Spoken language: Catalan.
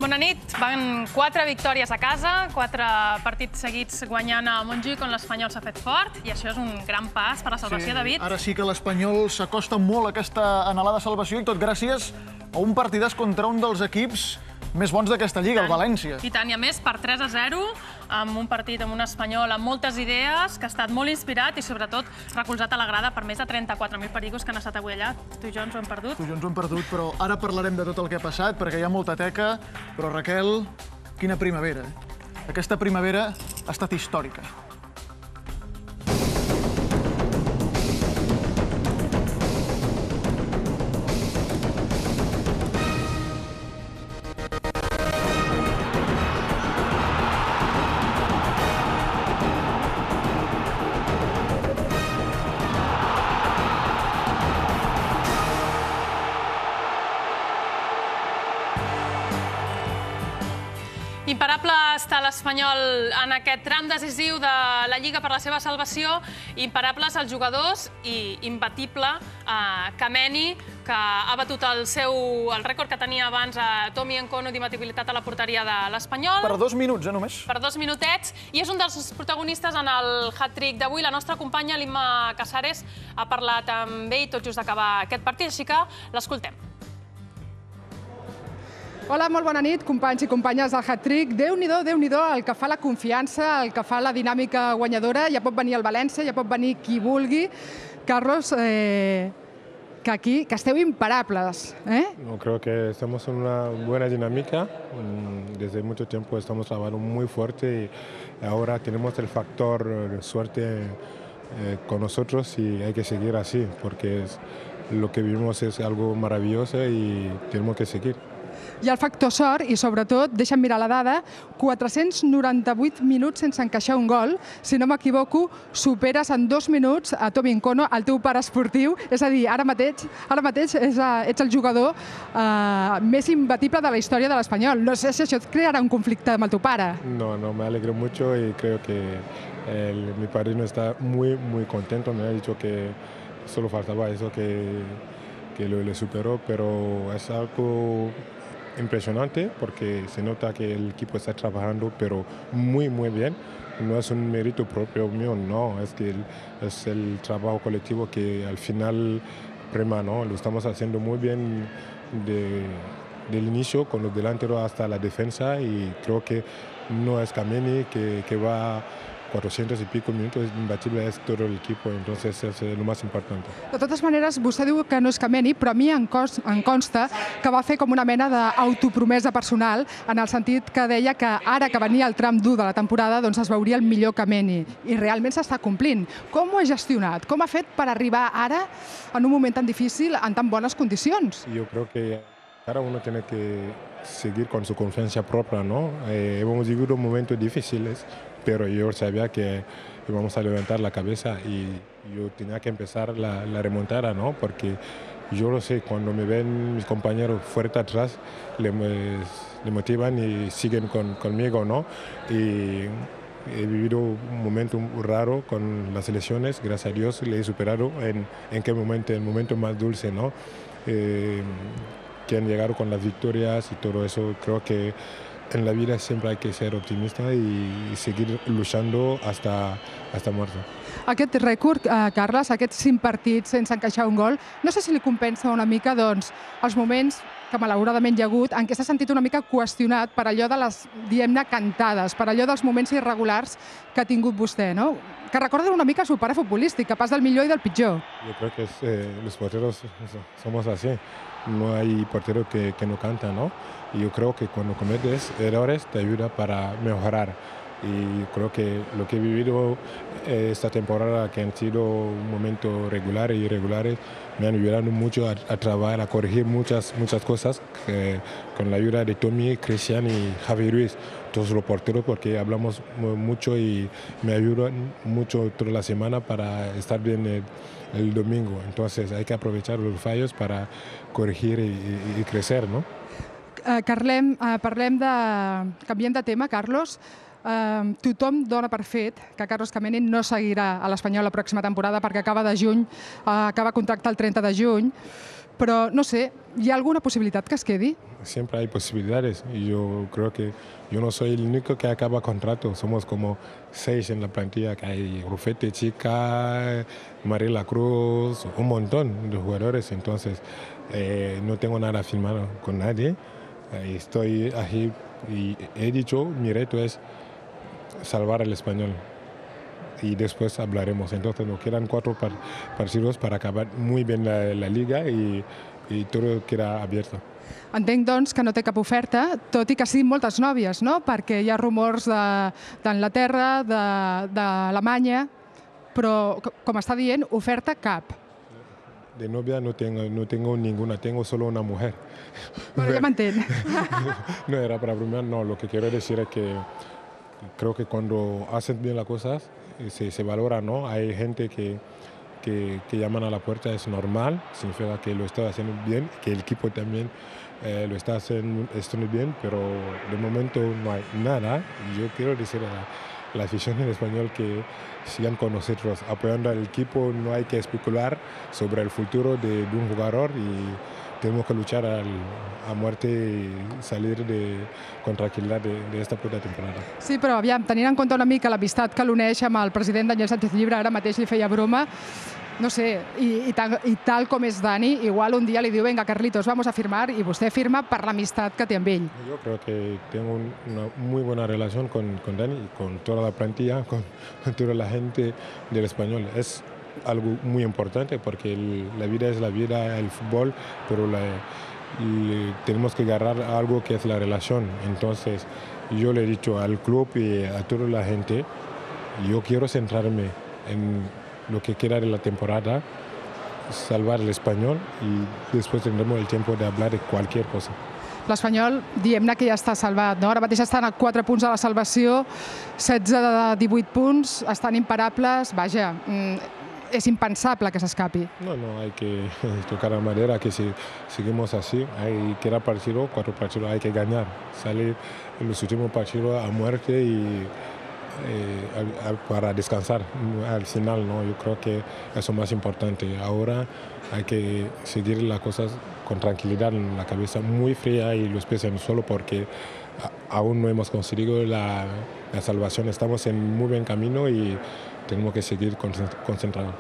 Bona nit. Van 4 victòries a casa, 4 partits seguits guanyant a Montjuïc, on l'Espanyol s'ha fet fort, i això és un gran pas per a la salvació, David. Ara sí que l'Espanyol s'acosta molt a aquesta anhelada salvació, i tot gràcies a un partidàs contra un dels equips més bons d'aquesta lliga, el València. I tant, i a més per 3-0, amb un partit amb un Espanyol amb moltes idees, que ha estat molt inspirat i sobretot recolzat a la grada per més de 34.000 pericos que han estat avui allà. Tu i jo ens ho hem perdut. Tu i jo ens ho hem perdut, però ara parlarem de tot el que ha passat, perquè hi ha molta teca. Però, Raquel, quina primavera. Aquesta primavera ha estat històrica. Imparable està l'Espanyol en aquest tram decisiu de la Lliga per la seva salvació. Imparables els jugadors i imbatible Kameni, que ha batut el rècord que tenia abans a Tommy Nkono d'imbatibilitat a la porteria de l'Espanyol. Per 2 minuts, només. Per 2 minutets. I és un dels protagonistes en el hat-trick d'avui. La nostra companya, l'Imma Casares, ha parlat amb ell tot just d'acabar aquest partit, així que l'escoltem. Hola, molt bona nit, companys i companyes del hat-trick. Déu-n'hi-do, Déu-n'hi-do, el que fa la confiança, el que fa la dinàmica guanyadora. Ja pot venir el València, ja pot venir qui vulgui. Carlos, que esteu imparables, ¿eh? No, creo que estamos en una buena dinámica. Desde mucho tiempo estamos trabajando muy fuerte y ahora tenemos el factor suerte con nosotros y hay que seguir así porque lo que vivimos es algo maravilloso y tenemos que seguir. Hi ha el factor sort i, sobretot, deixa'm mirar la dada, 498 minuts sense encaixar un gol. Si no m'equivoco, superes en 2 minuts a Tommy Nkono, el teu pare esportiu. És a dir, ara mateix ets el jugador més imbatible de la història de l'Espanyol. No sé si això et crearà un conflicte amb el teu pare. No, me alegro mucho y creo que mi padrino está muy contento. Me ha dicho que solo faltaba eso, que lo superó, pero es algo impresionante porque se nota que el equipo está trabajando pero muy bien. No es un mérito propio mío, no, es que es el trabajo colectivo que al final prima, ¿no? Lo estamos haciendo muy bien del inicio con los delanteros hasta la defensa y creo que no es Kameni que va 400 y pico minutos, imbatible es todo el equipo, entonces es lo más importante. De totes maneres, vostè diu que no és Kameni, però a mi em consta que va fer com una mena d'autopromesa personal, en el sentit que deia que ara que venia el tram dur de la temporada doncs es veuria el millor Kameni, i realment s'està complint. Com ho ha gestionat? Com ha fet per arribar ara, en un moment tan difícil, en tan bones condicions? Yo creo que cada uno tiene que seguir con su confianza propia, ¿no? Hemos vivido momentos difíciles, pero yo sabía que íbamos a levantar la cabeza y yo tenía que empezar la remontada, ¿no? Porque yo lo sé, cuando me ven mis compañeros fuerte atrás, le motivan y siguen conmigo, ¿no? Y he vivido un momento raro con las elecciones, gracias a Dios le he superado en qué momento, el momento más dulce, ¿no? Que han llegado con las victorias y todo eso. Creo que en la vida siempre hay que ser optimista y seguir luchando hasta muerte. Aquest rècord, Carles, aquests 5 partits sense encaixar un gol, no sé si li compensa una mica doncs, els moments que malauradament hi ha hagut en què s'ha sentit una mica qüestionat per allò de les, diguem-ne, cantades, per allò dels moments irregulars que ha tingut vostè, no? Que recorden una mica el seu pare futbolístic, capaç del millor i del pitjor. Yo creo que los porteros somos así. No hay portero que no canta, ¿no? Y yo creo que cuando cometes errores te ayuda para mejorar. Y creo que lo que he vivido esta temporada, que han sido momentos regulares e irregulares, me han ayudado mucho a trabajar, a corregir muchas cosas con la ayuda de Tommy, Cristian y Javi Ruiz, todos los porteros, porque hablamos mucho y me ayudan mucho toda la semana para estar bien el domingo. Entonces hay que aprovechar los fallos para corregir y crecer, ¿no? Canviem de tema, Carlos. Tothom dona per fet que Carlos Kameni no seguirà a l'Espanyol la pròxima temporada perquè acaba contracte el 30 de juny. Però, no sé, hi ha alguna possibilitat que es quedi? Siempre hay posibilidades y yo creo que yo no soy el único que acaba contrato. Somos como 6 en la plantilla, que hay Rufete, Chica, Mariela Cruz, un montón de jugadores. Entonces no tengo nada firmado con nadie. Estoy aquí y he dicho, mi reto es salvar al Español y después hablaremos. Entonces nos quedan 4 partidos para acabar muy bien la liga y todo queda abierto. Entenc, doncs, que no té cap oferta, tot i que siguin moltes nòvies, no? Perquè hi ha rumors d'Anglaterra, d'Alemanya, però, com està dient, oferta cap. De novia no tengo ninguna, tengo solo una mujer. Bueno, ja m'entén. No era para bromear, no. Lo que quiero decir es que creo que cuando hacen bien las cosas se valora, ¿no? Hay gente que llaman a la puerta, es normal, significa que lo está haciendo bien, que el equipo también lo está haciendo bien, pero de momento no hay nada. Yo quiero decir a la afición en español que sigan con nosotros, apoyando al equipo. No hay que especular sobre el futuro de un jugador y tenemos que luchar a muerte y salir con tranquil·litat de esta puta temporada. Sí, però aviam, tenint en compte una mica l'amistat que l'uneix amb el president Daniel Sánchez Llibre, ara mateix li feia broma, no sé, i tal com és Dani, igual un dia li diu, venga, Carlitos, vamos a firmar, i vostè firma per l'amistat que té amb ell. Yo creo que tengo una muy buena relación con Dani y con toda la plantilla, con toda la gente del Español. Es algo muy importante porque la vida es la vida, el fútbol, pero tenemos que agarrar algo que es la relación. Entonces, yo le he dicho al club y a toda la gente, yo quiero centrarme en lo que queda de la temporada, salvar el Español y después tendremos el tiempo de hablar de cualquier cosa. L'Espanyol, diem-ne que ja està salvat, no? Ara mateix estan a 4 punts de la salvació, 16 de 18 punts, estan imparables, vaja, és impensable que s'escapi. No, hay que tocar la madera, que si seguimos así, hay que dar partido, 4 partidos, hay que ganar, salir en los últimos partidos a muerte y para descansar al final, ¿no? Yo creo que eso es lo más importante. Ahora hay que seguir las cosas con tranquilidad en la cabeza, muy fría y los pies en el suelo, porque aún no hemos conseguido la salvación. Estamos en muy buen camino y tenemos que seguir concentrados.